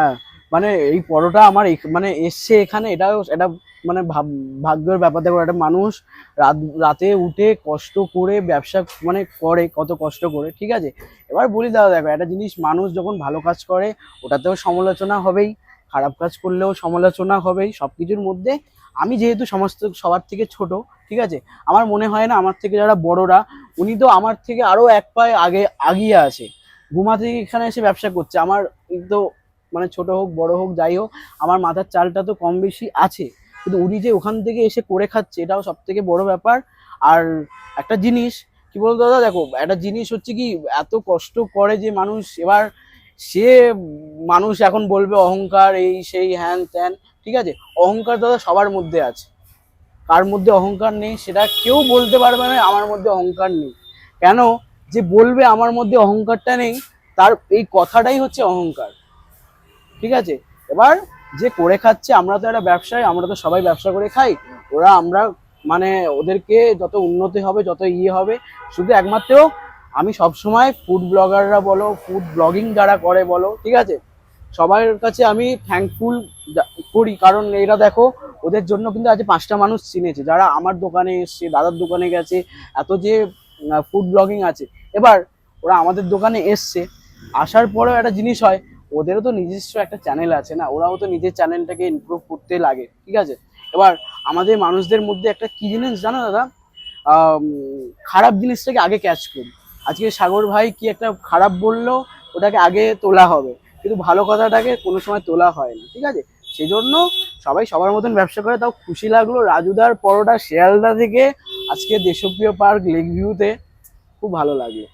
হ্যাঁ, মানে এই পরোটা আমার মানে এসছে এখানে, এটাও এটা মানে ভাগ্যের ব্যাপার। দেখো একটা মানুষ রাতে উঠে কষ্ট করে ব্যবসা মানে করে, কত কষ্ট করে, ঠিক আছে। এবার বলি দাদা, দেখো একটা জিনিস, মানুষ যখন ভালো কাজ করে ওটাতেও সমালোচনা হবেই, খারাপ কাজ করলেও সমালোচনা হবেই, সবকিছুর মধ্যে আমি যেহেতু সবার থেকে ছোট, ঠিক আছে, আমার মনে হয় না আমার থেকে যারা বড়রা, উনি তো আমার থেকে আরো এক পায়ে আগিয়ে আছে, ঘুমা থেকে এখানে এসে ব্যবসা করছে। আমার তো মানে ছোট হোক বড় হোক যাই হোক, আমার মাথার চালটা তো কম বেশি আছে, কিন্তু উনি যে ওখান থেকে এসে করে খাচ্ছে এটাও সব থেকে বড় ব্যাপার। আর একটা জিনিস কি বলতো দাদা, দেখো একটা জিনিস হচ্ছে কি, এত কষ্ট করে যে মানুষ, এবার সে মানুষ এখন বলবে অহংকার, এই সেই হ্যান ত্যান, ঠিক আছে, অহংকার দাদা সবার মধ্যে আছে, কার মধ্যে অহংকার নেই সেটা কেউ বলতে পারবে না আমার মধ্যে অহংকার নেই। কেন, যে বলবে আমার মধ্যে অহংকারটা নেই, তার এই কথাটাই হচ্ছে অহংকার, ঠিক আছে। এবার যে করে খাচ্ছে, আমরা তো একটা ব্যবসায়, আমরা তো সবাই ব্যবসা করে খাই, আমরা মানে ওদেরকে যত উন্নতি হবে, যত ইয়ে হবে, শুধু একমাত্র আমি সবসময় ফুড ব্লগাররা বলো, ফুড ব্লগিং যারা করে বলো, ঠিক আছে, সবার কাছে আমি থ্যাঙ্কফুল করি, কারণ এরা দেখো, ওদের জন্য কিন্তু আজ 5টা মানুষ চিনেছে, যারা আমার দোকানে এসছে, দাদার দোকানে গেছে, এত যে ফুড ব্লগিং আছে। এবার ওরা আমাদের দোকানে এসছে, আসার পরেও একটা জিনিস হয়, ওদেরও তো নিজস্ব একটা চ্যানেল আছে না, ওরাও তো নিজের চ্যানেলটাকে ইমপ্রুভ করতে লাগে, ঠিক আছে। এবার আমাদের মানুষদের মধ্যে একটা কি জিনিস জানো দাদা, খারাপ জিনিসটাকে আগে ক্যাচ করি। আজকে সাগর ভাই কি একটা খারাপ বললো, ওটাকে আগে তোলা হবে, কিন্তু ভালো কথাটাকে কোনো সময় তোলা হয় না, ঠিক আছে। সেই জন্য সবাই সবার মতন ব্যবসা করে। তাও খুশি লাগলো রাজুদার পরোটা শিয়ালদা থেকে আজকে দেশপ্রিয় পার্ক লেক ভিউতে, খুব ভালো লাগলো।